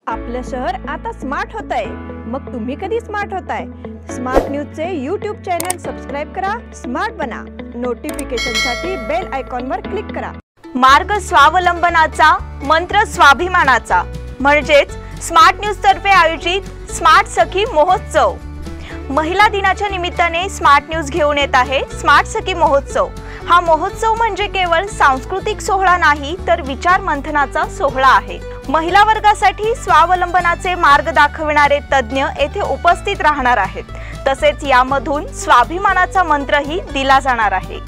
आपलं शहर आता स्मार्ट होत आहे। मग तुम्ही कधी स्मार्ट होताय? स्मार्ट न्यूजचे यूट्यूब चॅनल सबस्क्राइब करा, स्मार्ट बना। नोटिफिकेशनसाठी बेल आयकॉनवर क्लिक करा। मार्ग स्वावलंबनाचा, मंत्र स्वाभिमानाचा म्हणजेच स्मार्ट न्यूज तर्फे आयोजित स्मार्ट सखी महोत्सव। महिला दिनाच्या निमित्ताने स्मार्ट न्यूज घेऊन येत आहे स्मार्ट सखी महोत्सव। हा महोत्सव म्हणजे केवळ सांस्कृतिक सोहळा नाही तर विचार मंथनाचा सोहळा आहे। महिला वर्गासाठी स्वावलंबनाचे मार्ग दाखविणारे तज्ञ येथे उपस्थित राहणार आहेत। तसेच यामधून स्वाभिमानाचा मंत्रही दिला जाणार आहे।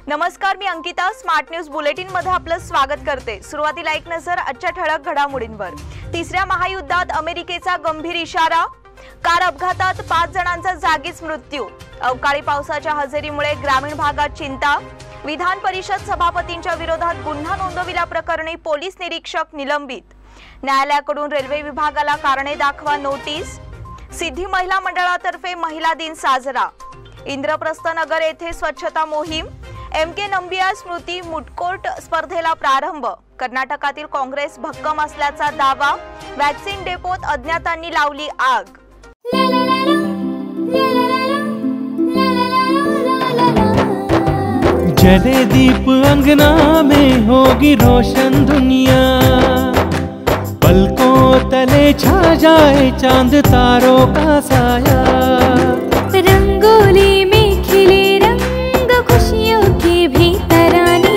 नमस्कार, मी अंकिता स्मार्ट न्यूज बुलेटिन मध्ये आपलं स्वागत करते। सुरुवातीला एक नजर आजच्या ठळक घडामोडींवर। तिसऱ्या महायुद्धात अमेरिकेचा गंभीर इशारा। कार अपघातात 5 जणांचा जागीच मृत्यू। अवकाळी पावसाच्या हजेरीमुळे ग्रामीण भागात चिंता। विधान परिषद सभापतींच्या विरोधात गुन्हा नोंदविल्याप्रकरणी पोलीस निरीक्षक निलंबित। न्यायालयाकडून रेल्वे विभागाला कारणे दाखवा नोटीस। सिद्धी महिला मंडळातर्फे महिला दिन साजरा। इंद्रप्रस्थ नगर येथे स्वच्छता मोहीम। MK नंबियार स्मृती मुटकोट स्पर्धेला प्रारंभ। कर्नाटकातील काँग्रेस भक्कम असल्याचा दावा। वॅक्सिन डेपोत अज्ञातांनी लावली आग। जले दीप अंगना में होगी रोशन दुनिया, पलकों तले छा जाए चांद तारों का साया। रंगोली में खिले रंग खुशियों के भी तराने,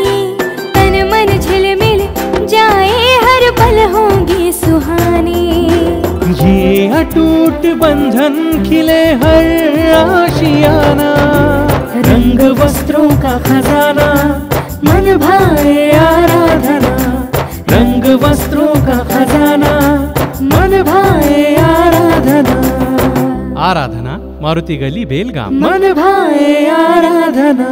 तन मन झिलमिल जाए हर पल होंगे सुहाने। ये अटूट बंधन खिले हर आशियाना, रंग वस्त्रों का खजाना मन भाए आराधना। रंग वस्त्रों का खजाना मन भाए आराधना। आराधना मारुती गली बेलगाम, मन भाए आराधना।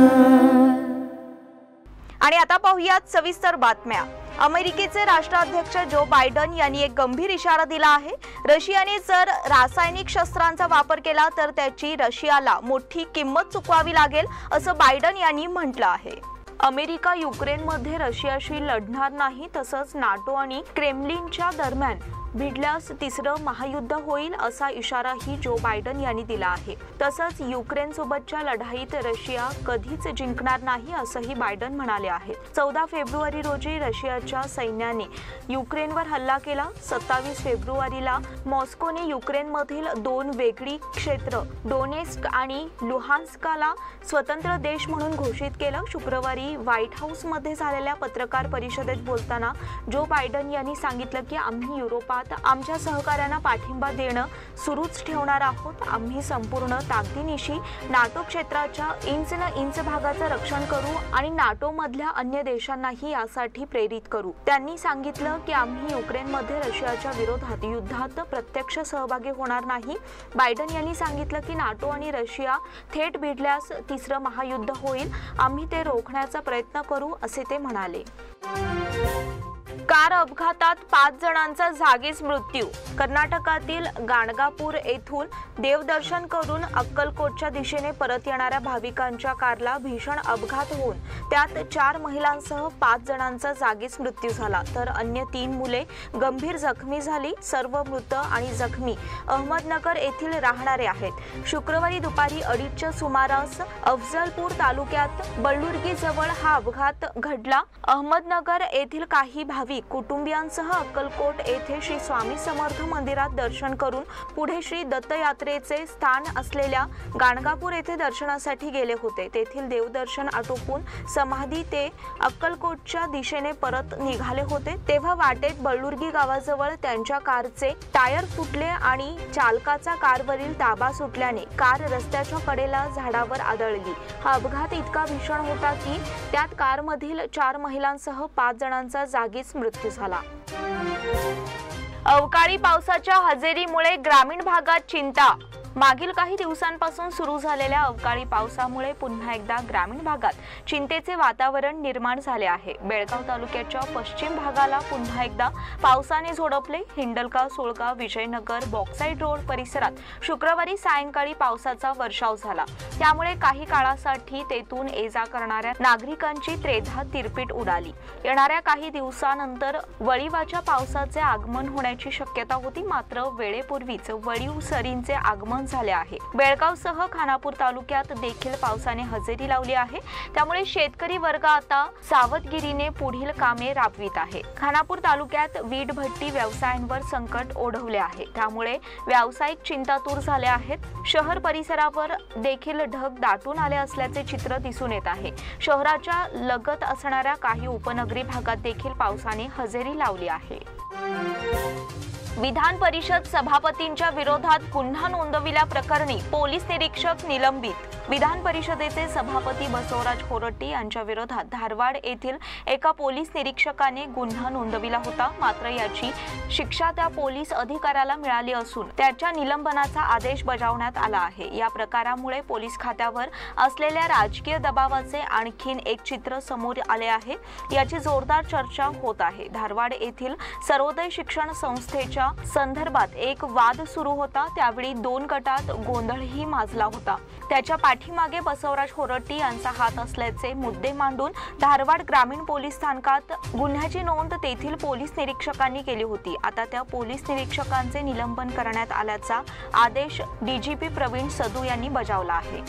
आणि आता पाहूयात सविस्तर बातम्या। अमेरिकेचे राष्ट्राध्यक्ष जो बायडन यांनी एक गंभीर इशारा दिला आहे। रशियाने जर रासायनिक शस्त्रांचा वापर केला तर त्याची रशियाला मोठी किंमत चुकवावी लागेल असं बायडन यांनी म्हटलं आहे। अमेरिका युक्रेनमध्ये रशियाशी लढणार नाही, तसंच नाटो आणि क्रेमलिनच्या दरम्यान भिडल्यास तिसरं महायुद्ध होईल असा इशाराही जो बायडन यांनी दिला आहे। तसंच युक्रेन सोबतच्या लढाईत रशिया कधीच जिंकणार नाही असंही बायडन म्हणाले आहेत। 14 फेब्रुवारी रोजी रशियाच्या सैन्याने युक्रेनवर हल्ला केला। 27 फेब्रुवारीला मॉस्कोने युक्रेनमधील 2 वेगळी क्षेत्र डोनेस्क आणि लुहान्स्काला स्वतंत्र देश म्हणून घोषित केलं। शुक्रवारी व्हाईट हाऊसमध्ये झालेल्या पत्रकार परिषदेत बोलताना जो बायडन यांनी सांगितलं की आम्ही युरोपात आमच्या सहकार्यांना पाठिंबा देणं सुरूच ठेवणार आहोत। आम्ही संपूर्ण ताकदीनिशी नाटो क्षेत्राच्या इंच न इंच भागाचं रक्षण करू आणि नाटो मधल्या अन्य देशांनाही यासाठी प्रेरित करू। त्यांनी सांगितलं की आम्ही युक्रेनमध्ये रशियाच्या विरोधात युद्धात प्रत्यक्ष सहभागी होणार नाही। बायडन यांनी सांगितलं की नाटो आणि रशिया थेट भिडल्यास तिसरं महायुद्ध होईल, आम्ही ते रोखण्याचा प्रयत्न करू असे ते म्हणाले। कार अपघातात 5 जणांचा जागीच मृत्यू। कर्नाटकातील गाणगापूर येथून देवदर्शन करून अक्कलकोटच्या दिशेने परत येणाऱ्या भाविकांच्या कारला भीषण अपघात होऊन त्यात 4 महिलांसह 5 जणांचा जागीच मृत्यू झाला, तर अन्य 3 मुले गंभीर जखमी झाली। सर्व मृत आणि जखमी अहमदनगर येथील राहणारे आहेत। शुक्रवारी दुपारी 2:30च्या सुमारास अफजलपूर तालुक्यात बळुर्गी जवळ हा अपघात घडला। अहमदनगर येथील काही भाविक कुटुंबियांसह अक्कलकोट येथे श्री स्वामी समर्थ मंदिरात दर्शन करून पुढे श्री दत्त यात्रेचे स्थान असलेल्या गाणगापूर येथे दर्शनासाठी गेले होते। तेथील देवदर्शन आटोपून समाधी ते अक्कलकोटच्या दिशेने परत निघाले होते, तेव्हा वाटेत बळुर्गी गावाजवळ त्यांच्या कारचे टायर फुटले आणि चालकाचा कारवरील ताबा सुटल्याने कार रस्त्याच्या कडेला झाडावर आदळली। हा अपघात इतका भीषण होता की त्यात कारमधील 4 महिलांसह 5 जणांचा जागीच मृत्यू झाला। अवकाळी पावसाच्या हजेरीमुळे ग्रामीण भागात चिंता। मागील काही दिवसांपासून सुरू झालेल्या अवकाळी पावसामुळे पुन्हा एकदा ग्रामीण भागात चिंतेचे वातावरण निर्माण झाले आहे। बेळगाव तालुक्याच्या पश्चिम भागाला पुन्हा एकदा पावसाने झोडपले। हिंडलगा, सोळगाव, विजयनगर, बॉक्साइड रोड परिसरात शुक्रवारी सायंकाळी पावसाचा वर्षाव झाला। त्यामुळे काही काळासाठी तेथून ये-जा करणाऱ्या नागरिकांची त्रेधा तिरपीट उडाली। येणाऱ्या काही दिवसांनंतर वळीवाच्या पावसाचे आगमन होण्याची शक्यता होती, मात्र वेळेपूर्वीच वळीव सरींचे आगमन झाले आहे। बेळगावसह खानापूर तालुक्यात देखील पावसाने हजेरी लावली आहे। त्यामुळे शेतकरी वर्ग आता सावधगिरीने पुढील कामे राबवित आहे। खानापूर तालुक्यात वीट भट्टी व्यवसायांवर संकट ओढवले आहे। त्यामुळे व्यावसायिक चिंतातूर झाले आहेत। शहर परिसरावर देखील ढग दाटून आले असल्याचे चित्र दिसून येत आहे। शहराच्या लगत असणाऱ्या काही उपनगरी भागात देखील पावसाने हजेरी लावली आहे। विधान परिषद सभापतींच्या विरोधात गुन्हा नोंदविल्याप्रकरणी पोलीस निरीक्षक निलंबित। विधान परिषदेचे सभापती बसवराज होरट्टी यांच्या विरोधात धारवाड येथील एका पोलीस निरीक्षकाने गुन्हा नोंदविला होता, मात्र याची शिक्षा त्या पोलीस अधिकाऱ्याला मिळाली असून त्याच्या निलंबनाचा आदेश बजावण्यात आला आहे। या प्रकारामुळे पोलीस खात्यावर असलेल्या राजकीय दबावाचे आणखीन एक चित्र समोर आले आहे। याची जोरदार चर्चा होत आहे। धारवाड येथील सर्वोदय शिक्षण संस्थेच्या संदर्भात एक वाद सुरू होता। त्यावेळी दोन गटात गोंधळही माजला होता। त्याच्या पाठीमागे बसवराज होरट्टी यांचा हात असल्याचे मुद्दे मांडून धारवाड ग्रामीण पोलीस स्थानकात गुन्ह्याची नोंद तेथील पोलीस निरीक्षकांनी केली होती। आता त्या पोलीस निरीक्षकांचे निलंबन करण्यात आल्याचा आदेश डीजीपी प्रवीण सदू यांनी बजावला आहे।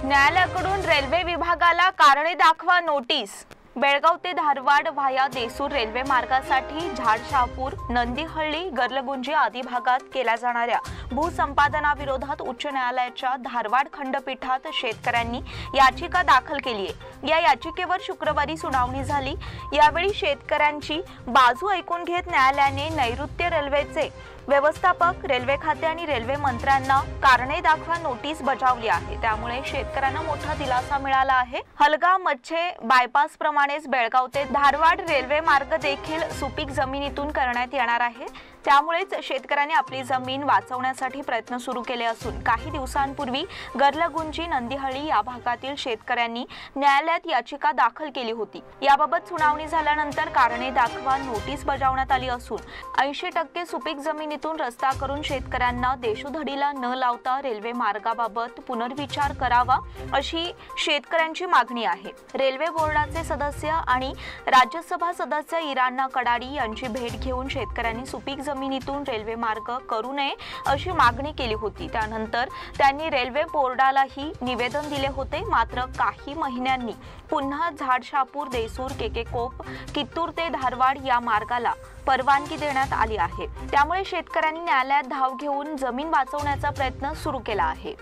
न्यायालयाकडून रेल्वे विभागाला कारणे दाखवा नोटीस। बेळगाव ते धारवाड व्हाया देसूर रेल्वे मार्गासाठी झाडशहापूर, नंदीहळ्ळी, गर्लगुंजी आदी भागात केल्या जाणाऱ्या भूसंपादनाविरोधात उच्च न्यायालयाच्या धारवाड खंडपीठात शेतकऱ्यांनी याचिका दाखल केली आहे। या याचिकेवर शुक्रवारी सुनावणी झाली। यावेळी शेतकऱ्यांची बाजू ऐकून घेत न्यायालयाने नैऋत्य रेल्वेचे व्यवस्थापक, रेल्वे खाते आणि रेल्वे मंत्र्यांना कारणे दाखवा नोटीस बजावली आहे। त्यामुळे शेतकऱ्यांना मोठा दिलासा मिळाला आहे। हलगा मच्छे बायपास प्रमाणेच बेळगाव ते धारवाड रेल्वे मार्ग देखील सुपीक जमिनीतून करण्यात येणार आहे। त्यामुळेच शेतकऱ्यांनी आपली जमीन वाचवण्यासाठी प्रयत्न सुरू केले असून काही दिवसांपूर्वी गर्लगुंजी, नंदीहळ्ळी या भागातील शेतकऱ्यांनी न्यायालयात याचिका दाखल केली होती। याबाबत सुनावणी झाल्यानंतर कारणे दाखवा नोटीस बजावण्यात आली असून 80% सुपीक जमिनीतून रस्ता करून शेतकऱ्यांना देशोधडीला न लावता रेल्वे मार्गाबाबत पुनर्विचार करावा अशी शेतकऱ्यांची मागणी आहे। रेल्वे बोर्डाचे सदस्य आणि राज्यसभा सदस्य इराणा कडाडी यांची भेट घेऊन शेतकऱ्यांनी सुपीक जमिनीतून रेल्वे मार्ग करू नये अशी मागणी केली होती। त्यानंतर त्यांनी रेल्वे बोर्डालाही निवेदन दिले होते, मात्र काही महिन्यांनी पुन्हा झाडशहापूर, देसूर, केकेकोप, कित्तूर ते धारवाड या मार्गाला परवानगी देण्यात आली आहे। त्यामुळे शेतकऱ्यांनी न्यायालयात धाव घेऊन जमीन वाचवण्याचा प्रयत्न सुरू केला आहे।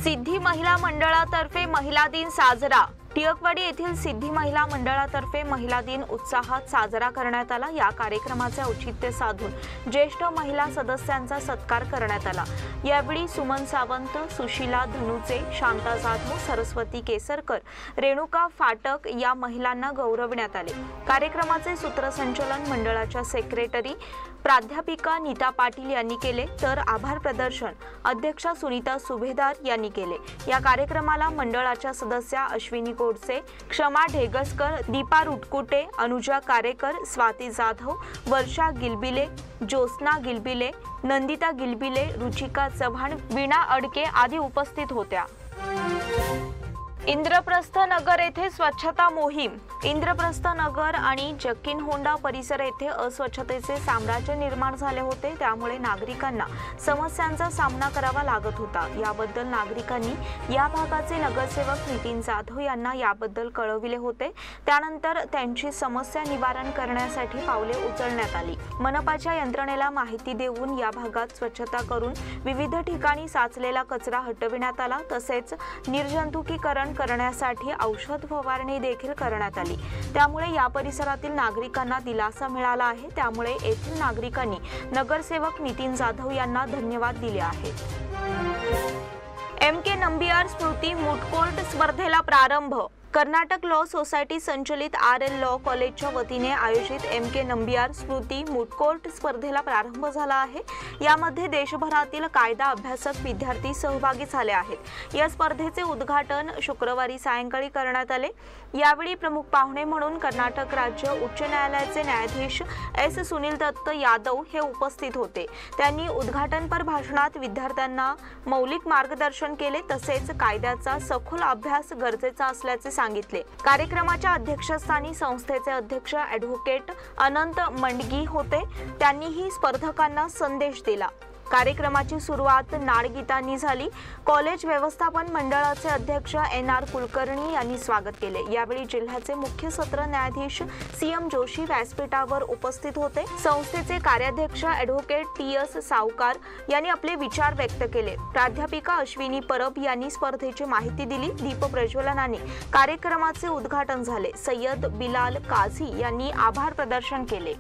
सिद्धी महिला मंडळातर्फे महिला दिन साजरा। टिळकवाडी येथील सिद्धी महिला मंडळातर्फे महिला दिन उत्साहात साजरा करण्यात आला। या कार्यक्रमाचे औचित्य साधून ज्येष्ठ महिला सदस्यांचा सत्कार करण्यात आला। यावेळी सुमन सावंत, सुशीला धनुचे, शांता जाधव, सरस्वती केसरकर, रेणुका फाटक या महिलांना गौरवण्यात आले। कार्यक्रमाचे सूत्रसंचालन मंडळाच्या सेक्रेटरी प्राध्यापिका नीता पाटील यांनी केले, तर आभार प्रदर्शन अध्यक्षा सुनीता सुभेदार यांनी केले। या कार्यक्रमाला मंडळाच्या सदस्या अश्विनी गोडसे, क्षमा ढेगसकर, दीपा रुटकुटे, अनुजा कारेकर, स्वाती जाधव, वर्षा गिलबिले, ज्योत्स्ना गिलबिले, नंदिता गिलबिले, रुचिका चव्हाण, वीणा अडके आदी उपस्थित होत्या। इंद्रप्रस्थ नगर येथे स्वच्छता मोहीम। इंद्रप्रस्थ नगर आणि जक्कीनहोंडा परिसर येथे अस्वच्छतेचे साम्राज्य निर्माण झाले होते। त्यामुळे नागरिकांना समस्यांचा सामना करावा लागत होता। याबद्दल नागरिकांनी या भागाचे नगरसेवक नितीन जाधव यांना याबद्दल कळविले होते। त्यानंतर त्यांची समस्या निवारण करण्यासाठी पावले उचलण्यात आली। मनपाच्या यंत्रणेला माहिती देऊन या भागात स्वच्छता करून विविध ठिकाणी साचलेला कचरा हटविण्यात आला। तसेच निर्जंतुकीकरण करण्यासाठी औषध फवारणी देखील करण्यात आली। त्यामुळे या परिसरातील नागरिकांना दिलासा मिळाला आहे। त्यामुळे येथील नागरिकांनी नगरसेवक नितीन जाधव यांना धन्यवाद दिले आहेत। MK नंबियार स्मृती मूट कोर्ट स्पर्धेला प्रारंभ। कर्नाटक लॉ सोसायटी संचलित RL लॉ कॉलेजच्या वतीने आयोजित MK नंबियार स्मृती मूट कोर्ट स्पर्धेला प्रारंभ झाला आहे। यामध्ये देशभरातील कायदा अभ्यासक विद्यार्थी सहभागी झाले आहेत। या स्पर्धेचे उद्घाटन शुक्रवारी सायंकाळी करण्यात आले। यावेळी प्रमुख पाहुणे म्हणून कर्नाटक राज्य उच्च न्यायालयाचे न्यायाधीश S सुनील दत्त यादव हे उपस्थित होते। त्यांनी उद्घाटनपर भाषणात विद्यार्थ्यांना मौलिक मार्गदर्शन केले, तसेच कायद्याचा सखोल अभ्यास गरजेचा असल्याचे सांगितले। कार्यक्रमाच्या अध्यक्षस्थानी संस्थेचे अध्यक्ष ॲडव्होकेट अनंत मंडगी होते। त्यांनीही स्पर्धकांना संदेश दिला। कार्यक्रमाची सुरुवात नाडगीतांनी झाली। कॉलेज व्यवस्थापन मंडळाचे अध्यक्ष NR कुलकर्णी यांनी स्वागत केले। यावेळी जिल्ह्याचे मुख्य सत्र न्यायाधीश CM जोशी व्यासपीठावर उपस्थित होते। संस्थेचे कार्याध्यक्ष ॲडव्होकेट TS सावकार यांनी आपले विचार व्यक्त केले। प्राध्यापिका अश्विनी परब यांनी स्पर्धेची माहिती दिली। दीप प्रज्वलनाने कार्यक्रमाचे उद्घाटन झाले। सय्यद बिलाल काझी यांनी आभार प्रदर्शन केले।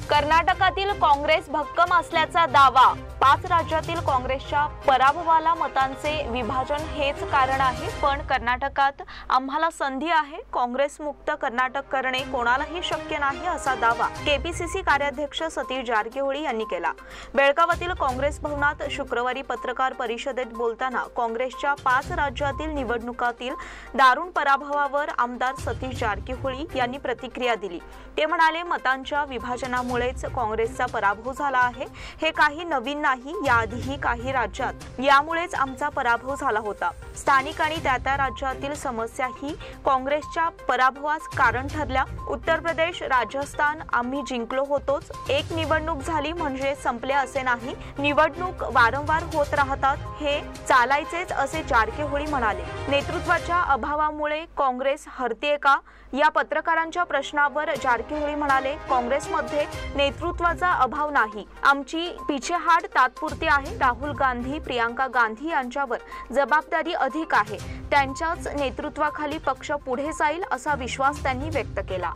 कर्नाटकातील काँग्रेस भक्कम असल्याचा दावा। 5 राज्यातील काँग्रेसच्या पराभवाला मतांचे विभाजन हेच कारण आहे, पण कर्नाटकात आम्हाला संधी आहे। काँग्रेस मुक्त कर्नाटक करणे कोणालाही शक्य नाही, असा दावा KPCC कार्याध्यक्ष सतीश जारकिहोळी यांनी केला। बेळगावातील काँग्रेस भवनात शुक्रवारी पत्रकार परिषदेत बोलताना काँग्रेसच्या 5 राज्यातील निवडणुकातील दारुण पराभवावर आमदार सतीश जारकिहोळी यांनी प्रतिक्रिया दिली। ते म्हणाले, मतांच्या विभाजनामुळेच काँग्रेसचा पराभव झाला आहे। हे काही नवीन नाही, याआधीही काही राज्यात यामुळेच आमचा पराभव झाला होता। स्थानिक आणि त्या राज्यातील समस्या ही काँग्रेसच्या पराभवास कारण ठरल्या। उत्तर प्रदेश, राजस्थान आम्ही जिंकलो होतोच। एक निवडणूक झाली म्हणजे संपले असे नाही, निवडणूक वारंवार होत राहतात, हे चालायचेच, असे जारकिहोळी म्हणाले। नेतृत्वाच्या अभावामुळे काँग्रेस हरतेय का, या पत्रकारांच्या प्रश्नावर जारकिहोळी म्हणाले, काँग्रेसमध्ये नेतृत्वाचा अभाव नाही, आमची पिछेहाट तात्पुरती आहे। राहुल गांधी, प्रियांका गांधी यांच्यावर जबाबदारी अधिक आहे, त्यांच्याच नेतृत्वाखाली पक्ष पुढे जाईल, असा विश्वास त्यांनी व्यक्त केला।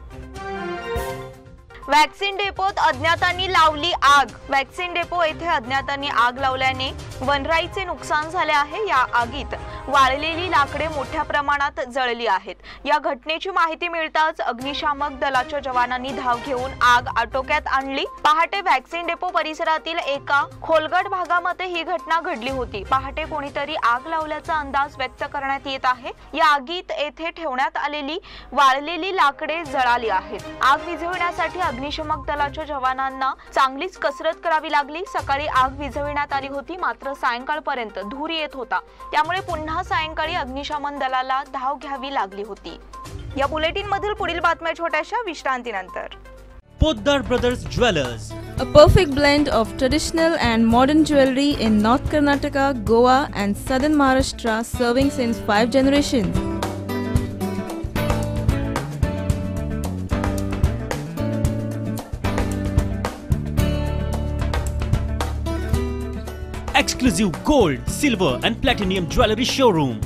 वॅक्सिन डेपोत अज्ञातांनी लावली आग। वॅक्सिन डेपो येथे अज्ञातांनी आग लावल्याने वनराईचे नुकसान झाले आहे। या आगीत वाळलेली लाकडे मोठ्या प्रमाणात जळली आहेत। या घटनेची माहिती मिळताच अग्निशामक दलाच्या जवानांनी धाव घेऊन आग आटोक्यात आणली। पहाटे वॅक्सिन डेपो परिसरातील एका खोलगट भागामध्ये ही घटना घडली होती। पहाटे कोणीतरी आग लावल्याचा अंदाज व्यक्त करण्यात येत आहे। या आगीत येथे ठेवण्यात आलेली वाळलेली लाकडे जळाली आहेत। आग विझवण्यासाठी अग्निशमक दलाच्या जवानांना चांगलीच कसरत करावी लागली। सकाळी आग विझविण्यात आली होती, मात्र सायंकाळपर्यंत धूर येत होता, त्यामुळे पुन्हा सायंकाळी अग्निशमन दलाला धाव घ्यावी लागली होती। या बुलेटिन मधील पुढील बातम्या छोट्याशा विश्रांतीनंतर। Poddar brothers jewellers, A perfect blend of traditional and modern jewelry in North Karnataka, Goa and Southern Maharashtra, serving since 5 generations. exclusive gold, silver and platinum jewelry showroom.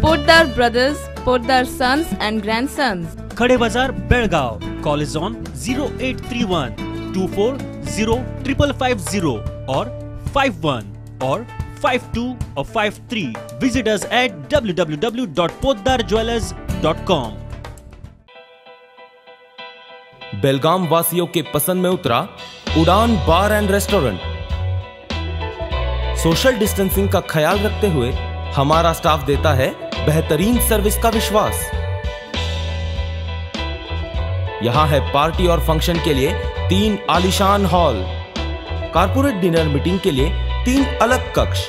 Poddar Brothers, Poddar Sons and Grandsons. Khade Bazar, Belgaum. Call is on 0831 240 or 51 or 52 or 53. Visit us at www.poddarjewelers.com. बेलगाम वासियों के पसंद में उतरा उड़ान बार end restaurant. Social distancing का ख्याल रखते हुए हमारा स्टाफ देता है बेहतरीन सर्विस का विश्वास। यहां है पार्टी और फंक्शन के लिए 3 आलीशान हॉल, कारपोरेट डिनर मीटिंग के लिए 3 अलग कक्ष,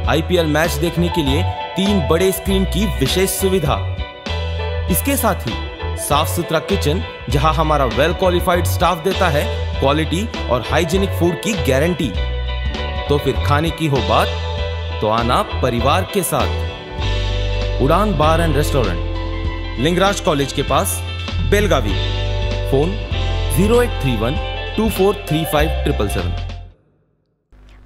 IPL मैच देखने के लिए 3 बड़े स्क्रीन की विशेष सुविधा। इसके साथ ही साफ सुथरा किचन, जहां हमारा वेल क्वालिफाइड स्टाफ देता है क्वालिटी और हाइजीनिक फूड की गारंटी। तो फिर खाने की हो बात तो आना परिवार के साथ। उड़ान बार एंड रेस्टोरेंट, लिंगराज कॉलेज के पास, बेलगावी। फोन 0831 2435 777।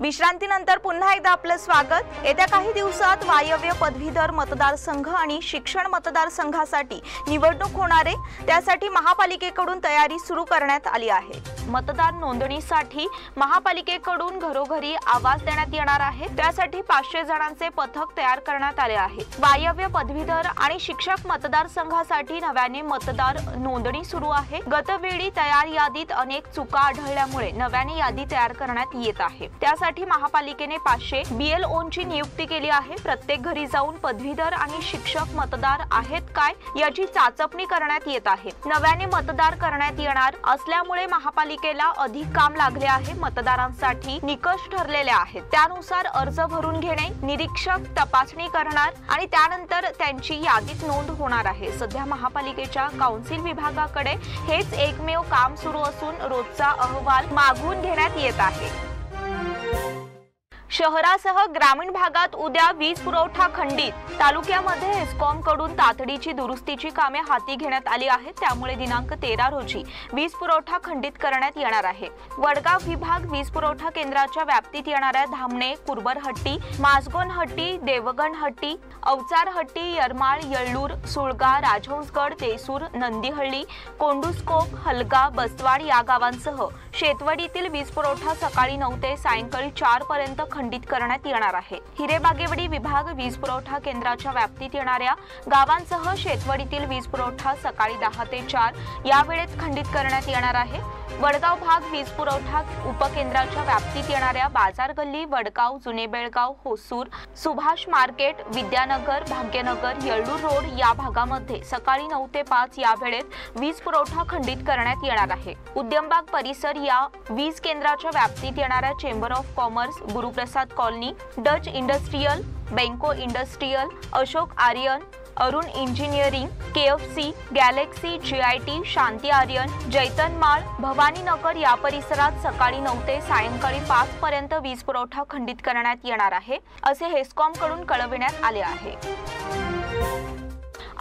विश्रांतीनंतर पुन्हा एकदा आपलं स्वागत। येत्या काही दिवसात वायव्य पदवीधर मतदारसंघ आणि शिक्षण मतदारसंघासाठी निवडणूक होणार आहे। त्यासाठी महापालिकेकडून तयारी सुरू करण्यात आली आहे। मतदार नोंदणीसाठी महापालिकेकडून घरोघरी आवाज देण्यात येणार आहे। त्यासाठी 500 जणांचे पथक तयार करण्यात आले आहे। वायव्य पदवीधर आणि शिक्षक मतदारसंघासाठी नव्याने मतदार नोंदणी सुरू आहे। गतवेळी तयार यादीत अनेक चुका आढळल्यामुळे नव्याने यादी तयार करण्यात येत आहे। त्यासाठी महापालिकेने 500 BLOंची नियुक्ती केली आहे। प्रत्येक घरी जाऊन पदवीधर आणि शिक्षक मतदार आहेत काय याची चाचपणी करण्यात येत आहे। नव्याने मतदार करण्यात येणार असल्यामुळे महापालिकेला अधिक काम लागले आहे। मतदारांसाठी निकष ठरलेले आहेत, त्यानुसार अर्ज भरून घेणे, निरीक्षक तपासणी करणार आणि त्यानंतर त्यांची यादीत नोंद होणार आहे। सध्या महापालिकेच्या काउन्सिल विभागाकडे हेच एकमेव काम सुरू असून रोजचा अहवाल मागवून घेण्यात येत आहे। शहरासह ग्रामीण भागात उद्या वीज पुरवठा खंडित। तालुक्यामध्ये हेस्कॉम कडून तातडीची दुरुस्तीची कामे हाती घेण्यात आली आहेत। त्यामुळे दिनांक 13 रोजी वीज पुरवठा खंडित करण्यात येणार आहे। वडगाव विभाग वीज पुरवठा केंद्राच्या व्याप्तीत येणाऱ्या धामणे, कुरबरहट्टी, माजगोनहट्टी, देवगणहट्टी, अवचारहट्टी, यरमाळ, येळ्ळूर, सुळगा, राजहंसगड, तेसूर, नंदीहळ्ळी, कोंडुस्कोप, हलगा, बसवाड या गावांसह शेतवडीतील वीज पुरवठा सकाळी 9 ते सायंकाळी 4 पर्यंत खंडित करण्यात येणार आहे। हिरेबागेवाडी विभाग वीज पुरवठा केंद्राच्या व्याप्तीत येणाऱ्या गावांसह शेतवडीतील वीज पुरवठा सकाळी 10 ते 4 या वेळेत खंडित करण्यात येणार आहे। वडगाव भाग वीज पुरवठा उपकेंद्राच्या व्याप्तीत येणाऱ्या बाजार गल्ली, वडगाव, जुने बेळगाव, होसूर, सुभाष मार्केट, विद्यानगर, भाग्यनगर, येळ्ळूर रोड या भागामध्ये सकाळी 9 ते 5 या वेळेत वीज पुरवठा खंडित करण्यात येणार आहे। उद्यमबाग परिसर या वीज केंद्राच्या व्याप्तीत येणाऱ्या chamber of commerce, Guruprasad colony, Dutch industrial, Benco industrial, Ashok Aryan, Arun engineering, KFC, galaxy, GIT, Shanti Aryan, Jaitanmal, Bhavaninagar या परिसरात सकाळी 9 ते सायंकाळी 5 पर्यंत वीज पुरवठा खंडित करण्यात येणार आहे, असे हेस्कॉम कडून कळविण्यात आले आहे।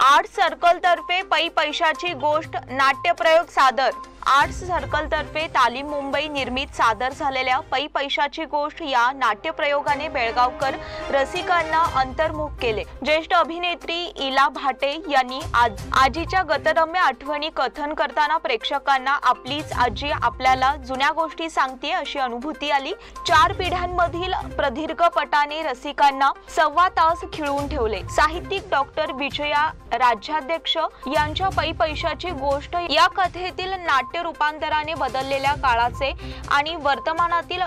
आर्ट्स सर्कल तर्फे पै पैशाची गोष्ट नाट्यप्रयोग सादर। आर्ट्स सर्कल तर्फे तालीम मुंबई निर्मित सादर झालेल्या पै पैशाची गोष्ट या नाट्यप्रयोगाने बेळगावकर रसिकांना अंतर्मुख केले। ज्येष्ठ अभिनेत्री इला भाटे यांनी आजीच्या गतरम्य आठवणी कथन करताना प्रेक्षकांना आपलीच आजी आपल्याला जुन्या गोष्टी सांगते अशी अनुभूती आली। 4 पिढ्यांमधील प्रदीर्घ पटाने रसिकांना 1.25 तास खिळवून ठेवले। साहित्यिक डॉक्टर विजया राज्याध्यक्ष यांच्या पै पैशाची गोष्ट या कथेतील नाट्य रूपांतराने बदललेल्या काळाचे आणि वर्तमानातील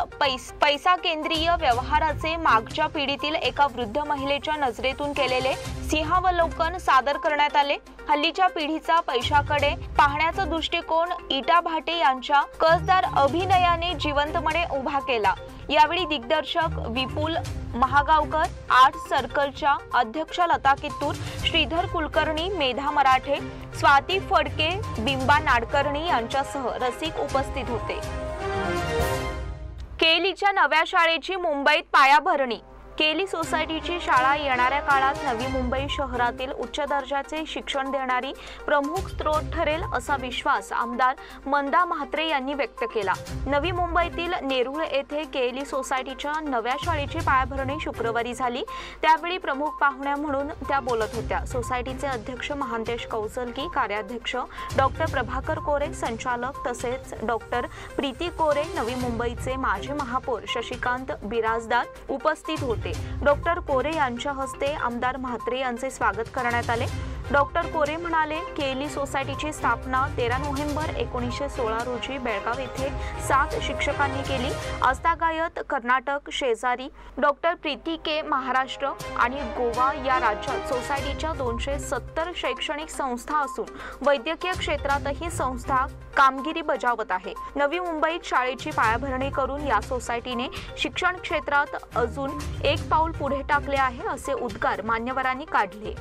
पैसा केंद्रीय व्यवहाराचे मागच्या पिढीतील एका वृद्ध महिलेच्या नजरेतून केलेले सिंहावलोकन सादर करण्यात आले। हल्लीच्या पिढीचा पैशाकडे पाहण्याचा दृष्टिकोन इटा भाटे यांच्या कसदार अभिनयाने जिवंतपणे उभा केला। यावेळी दिग्दर्शक विपुल महागावकर, आर्ट सर्कलच्या अध्यक्ष लता कित्तूर, श्रीधर कुलकर्णी, मेधा मराठे, स्वाती फडके, बिंबा नाडकर्णी यांच्यासह रसिक उपस्थित होते। केलीच्या नव्या शाळेची मुंबईत पायाभरणी। केली सोसायटीची शाळा येणाऱ्या काळात नवी मुंबई शहरातील उच्च दर्जाचे शिक्षण देणारी प्रमुख स्रोत ठरेल असा विश्वास आमदार मंदा म्हात्रे यांनी व्यक्त केला। नवी मुंबईतील नेरूळ येथे केली सोसायटीच्या नव्या शाळेची पायाभरणी शुक्रवारी झाली। त्यावेळी प्रमुख पाहुण्या म्हणून त्या बोलत होत्या। सोसायटीचे अध्यक्ष महांतेश कौसलकी, कार्याध्यक्ष डॉक्टर प्रभाकर कोरे, संचालक तसेच डॉक्टर प्रीती कोरे, नवी मुंबईचे माजी महापौर शशिकांत बिराजदार उपस्थित होते। डॉक्टर कोरे यांच्या हस्ते आमदार म्हात्रे यांचे स्वागत करण्यात आले। डॉक्टर कोरे म्हणाले, केली सोसायटीची स्थापना 13 नोव्हेंबर 1916 रोजी बेळगाव येथे 7 शिक्षकांनी केली। आस्थागायत कर्नाटक शेजारी डॉक्टर प्रीती के महाराष्ट्र आणि गोवा या राज्यात सोसायटीच्या 270 शैक्षणिक संस्था असून वैद्यकीय क्षेत्रातही संस्था कामगिरी बजावत आहे। नवी मुंबईत शाळेची पायाभरणी करून या सोसायटीने शिक्षण क्षेत्रात अजून एक पाऊल पुढे टाकले आहे असे उद्गार मान्यवरांनी काढले।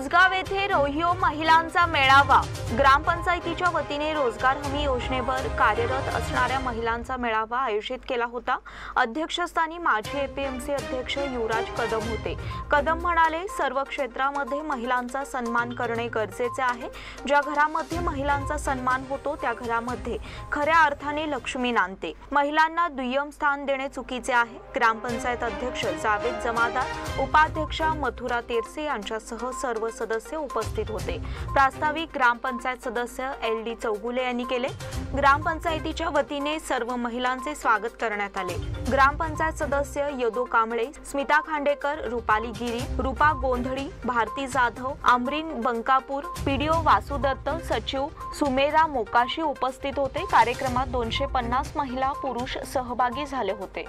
उसगाव येथे रोहिओ महिलांचा मेळावा. ग्रामपंचायतीच्या वतीने रोजगार हमी योजनेवर कार्यरत असणाऱ्या महिलांचा मेळावा आयोजित केला होता. अध्यक्षस्थानी माजी एपीएमसी अध्यक्ष युवराज कदम होते. कदम म्हणाले, सर्व क्षेत्रामध्ये महिलांचा सन्मान करणे गरजेचे आहे. ज्या घरामध्ये महिलांचा सन्मान होतो त्या घरामध्ये खऱ्या अर्थाने लक्ष्मी नांदते. महिलांना दुय्यम स्थान देणे चुकीचे आहे. ग्रामपंचायत अध्यक्ष जावेद जमादार, उपाध्यक्षा मथुरा तेरसे यांच्यासह सर्व सदस्य उपस्थित होते. प्रास्ताविक ग्रामपंचायत सदस्य LD चौगुले यांनी केले. ग्रामपंचायतीच्या वतीने सर्व महिलांचे स्वागत करण्यात आले. ग्रामपंचायत सदस्य यदो कांबळे, स्मिता खांडेकर, रुपाली गिरी, रूपा गोंधळी, भारती जाधव, आमरीन बंकापूर, PDO वासुदत्त, सचिव सुमेरा मोकाशी उपस्थित होते. कार्यक्रमात 250 महिला पुरुष सहभागी झाले होते.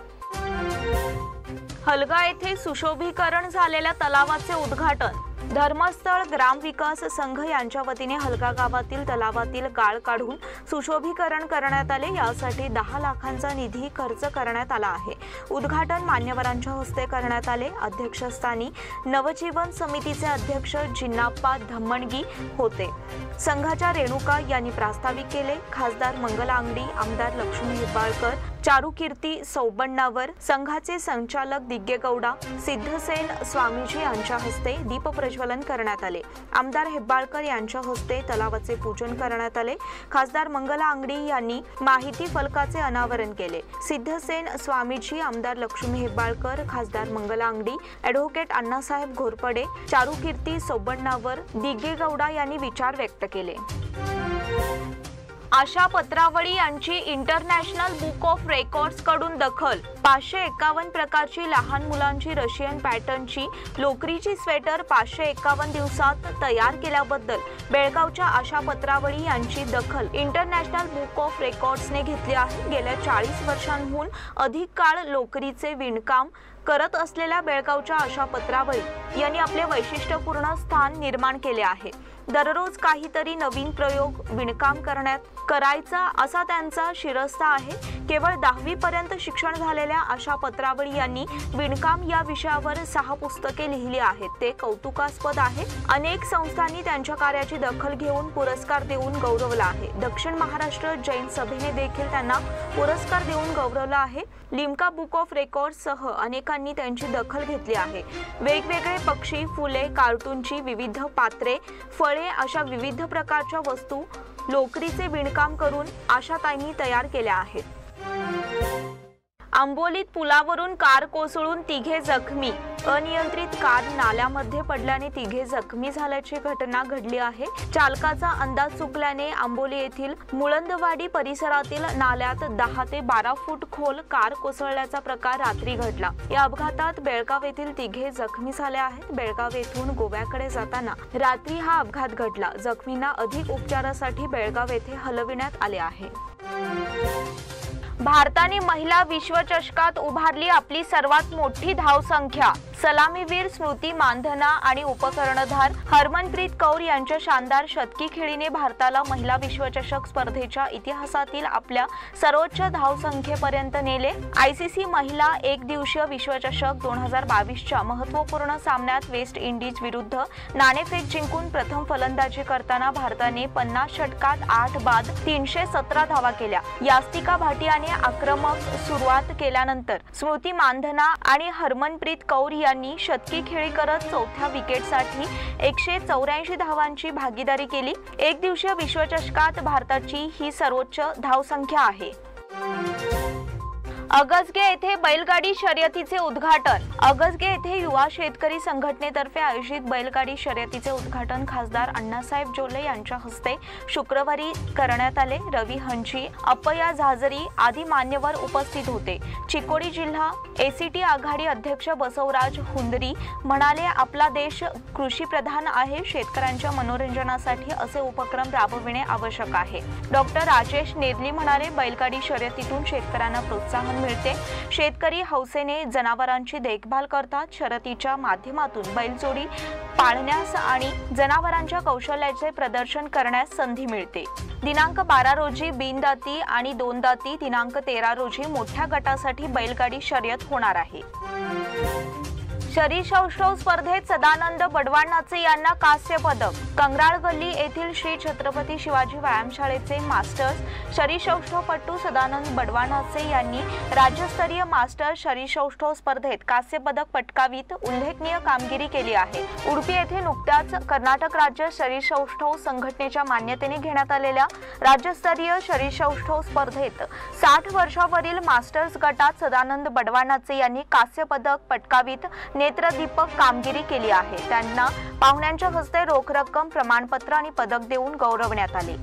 हलगा येथे सुशोभीकरण झालेल्या तलावाचे उद्घाटन. धर्मस्थळ ग्रामविकास संघ यांच्या वतीने हलगा गावातील तलावातील गाळ काढून सुशोभीकरण करण्यात आले. यासाठी 10 लाखांचा निधी खर्च करण्यात आला आहे. उद्घाटन मान्यवरांच्या हस्ते करण्यात आले. अध्यक्षस्थानी नवजीवन समितीचे अध्यक्ष जिन्नाप्पा धम्मणगी होते. संघाच्या रेणुका यांनी प्रास्ताविक केले. खासदार मंगला अंगडी, आमदार लक्ष्मी हेब्बाळकर, चारुकीर्ती सौबण्णावर, संघाचे संचालक दिग्गेगौडा, सिद्धसेन स्वामीजी यांच्या हस्ते दीप प्रज्वलन करण्यात आले. आमदार हेब्बाळकर यांच्या हस्ते तलावाचे पूजन करण्यात आले. खासदार मंगला अंगडी यांनी माहिती फलकाचे अनावरण केले. सिद्धसेन स्वामीजी, आमदार लक्ष्मी हेब्बाळकर, खासदार मंगला अंगडी, ॲडव्होकेट अण्णासाहेब घोरपडे, चारुकीर्ती सौबण्णावर, दिग्गेगौडा यांनी विचार व्यक्त केले. आशा पत्रावळी यांची इंटरनॅशनल बुक ऑफ रेकॉर्ड्स कडून दखल. 551 प्रकारची लहान मुलांची रशियन पॅटर्नची लोकरीची स्वेटर 551 दिवसात तयार केल्याबद्दल बेळगावच्या आशा पत्रावळी यांची दखल इंटरनॅशनल बुक ऑफ रेकॉर्ड्सने घेतली आहे. गेल्या 40 वर्षांहून अधिक काळ लोकरीचे विणकाम करत असलेल्या बेळगावच्या आशा पत्रावळी यांनी आपले वैशिष्ट्यपूर्ण स्थान निर्माण केले आहे. दररोज काहीतरी नवीन प्रयोग विणकाम करायचा असा त्यांचा शिरस्ता आहे. केवळ 10वी पर्यंत शिक्षण झालेल्या आशा पत्रावळी यांनी विणकाम या विषयावर 6 पुस्तके लिहिली आहेत. ते कौतुकास्पद आहे. अनेक संस्थांनी त्यांच्या कार्याची दखल घेऊन पुरस्कार देऊन गौरवला आहे. दक्षिण महाराष्ट्र जैन सभेने देखील त्यांना पुरस्कार देऊन गौरवलं आहे. लिम्का बुक ऑफ रेकॉर्ड्ससह अनेकांनी त्यांची दखल घेतली आहे. वेगवेगळे पक्षी, फुले, कार्टूनची विविध पात्रे, फळे अशा विविध प्रकारच्या वस्तू लोकरीचे विणकाम करून आशाताईंनी तयार केल्या आहेत. आंबोलीत पुलावरून कार कोसळून 3 जखमी. अनियंत्रित कार नाल्यामध्ये पडल्याने 3 जखमी झाल्याची घटना घडली आहे. चालकाचा अंदाज चुकल्याने आंबोली येथील मुळंदवाडी परिसरातील नाल्यात 10 ते 12 फूट खोल कार कोसळल्याचा प्रकार रात्री घडला. या अपघातात बेळगाव येथील 3 जखमी झाले आहेत. बेळगाव येथून गोव्याकडे जाताना रात्री हा अपघात घडला. जखमींना अधिक उपचारासाठी बेळगाव येथे हलविण्यात आले आहे. भारताने महिला विश्वचषकात उभारली आपली सर्वात मोठी धावसंख्या. सलामीवीर स्मृती मानधना आणि उपकर्णधार हरमनप्रीत कौर यांच्या शानदार शतकी खेळीने भारताला महिला विश्वचषक स्पर्धेच्या इतिहासातील आपल्या सर्वोच्च धावसंख्येपर्यंत नेले. ICC महिला एकदिवसीय विश्वचषक 2022च्या महत्त्वपूर्ण सामन्यात वेस्ट इंडिज विरुद्ध नाणेफेक जिंकून प्रथम फलंदाजी करताना भारताने 50 षटकात 8 बाद 317 धावा केल्या. यास्तिका भाटियाने आक्रमक सुरुवात केल्यानंतर स्मृती मानधना आणि हरमनप्रीत कौर यांनी शतकी खेळी करत 4थ्या विकेटसाठी 184 धावांची भागीदारी केली. एकदिवसीय विश्वचषकात भारताची ही सर्वोच्च धावसंख्या आहे. अगसगे येथे बैलगाडी शर्यतीचे उद्घाटन. अगसगे येथे युवा शेतकरी संघटनेतर्फे आयोजित बैलगाडी शर्यतीचे उद्घाटन खासदार अण्णासाहेब जोले यांच्या हस्ते शुक्रवारी करण्यात आले. रवी हंची, अप्पया झाजरी आदी मान्यवर उपस्थित होते. चिकोडी जिल्हा ACT आघाडी अध्यक्ष बसवराज हुंदरी म्हणाले, आपला देश कृषीप्रधान आहे. शेतकऱ्यांच्या मनोरंजनासाठी असे उपक्रम राबविणे आवश्यक आहे. डॉक्टर राजेश नेरली म्हणाले, बैलगाडी शर्यतीतून शेतकऱ्यांना प्रोत्साहन मिळते. शेतकरी हौसेने जनावरांची देखभाल करतात. शर्यतीच्या माध्यमातून बैलजोडी पाळण्यास आणि जनावरांच्या कौशल्याचे प्रदर्शन करण्यास संधी मिळते. दिनांक 12 रोजी बिनदाती आणि 2 दाती, दिनांक 13 रोजी मोठ्या गटासाठी बैलगाडी शर्यत होणार आहे. शरीरसौष्ठव स्पर्धेत सदानंद बडवाणाचे यांना कांस्य पदक। कंगराळ गल्ली येथील श्री छत्रपती शिवाजी व्यायामशाळेचे मास्टर्स शरीरसौष्ठवपटू सदानंद बडवाणाचे यांनी राज्यस्तरीय मास्टर शरीरसौष्ठव स्पर्धेत कांस्य पदक पटकावीत उल्लेखनीय कामगिरी केली आहे। उडुपी येथे नुकत्याच कर्नाटक राज्य शरीरसौष्ठव संघटनेच्या मान्यतेने घेण्यात आलेल्या राज्यस्तरीय शरीरसौष्ठव स्पर्धेत 60 वर्षावरील मास्टर्स गटात सदानंद बडवाणाचे यांनी कांस्य पदक पटकावीत नेत्रदीपक कामगिरी केली आहे। त्यांना पाहुण्यांच्या हस्ते रोख रक्कम, प्रमाणपत्र आणि पदक देऊन गौरवण्यात आले।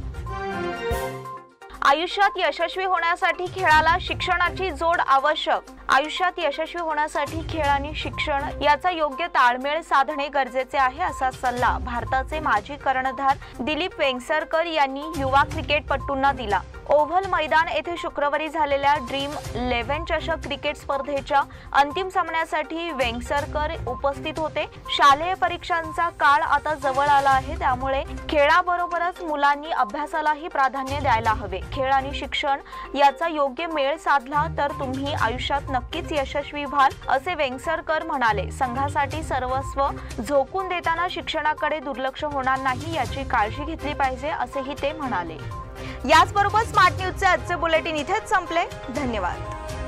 आयुष्यात यशस्वी होण्यासाठी खेळाला शिक्षणाची जोड आवश्यक। आयुष्यात यशस्वी होण्यासाठी खेळ आणि शिक्षण याचा योग्य ताळमेळ साधणे गरजेचे आहे, असा सल्ला भारताचे माजी कर्णधार दिलीप वेंगसरकर यांनी युवा क्रिकेटपटूंना दिला। ओव्हल मैदान येथे शुक्रवारी झालेल्या ड्रीम 11 चषक क्रिकेट स्पर्धेच्या अंतिम सामन्यासाठी वेंगसरकर उपस्थित होते। शालेय परीक्षांचा काळ आता जवळ आला आहे, त्यामुळे खेळाबरोबरच मुलांनी अभ्यासालाही प्राधान्य द्यायला हवे। खेळ आणि शिक्षण याचा योग्य मेळ साधला तर तुम्ही आयुष्यात नक्कीच यशस्वी व्हाल, असे वेंगसरकर म्हणाले। संघासाठी सर्वस्व झोकून देताना शिक्षणाकडे दुर्लक्ष होणार नाही याची काळजी घेतली पाहिजे, असेही ते म्हणाले। याचबरोबर स्मार्ट न्यूजचे आजचे बुलेटिन इथेच संपले। धन्यवाद।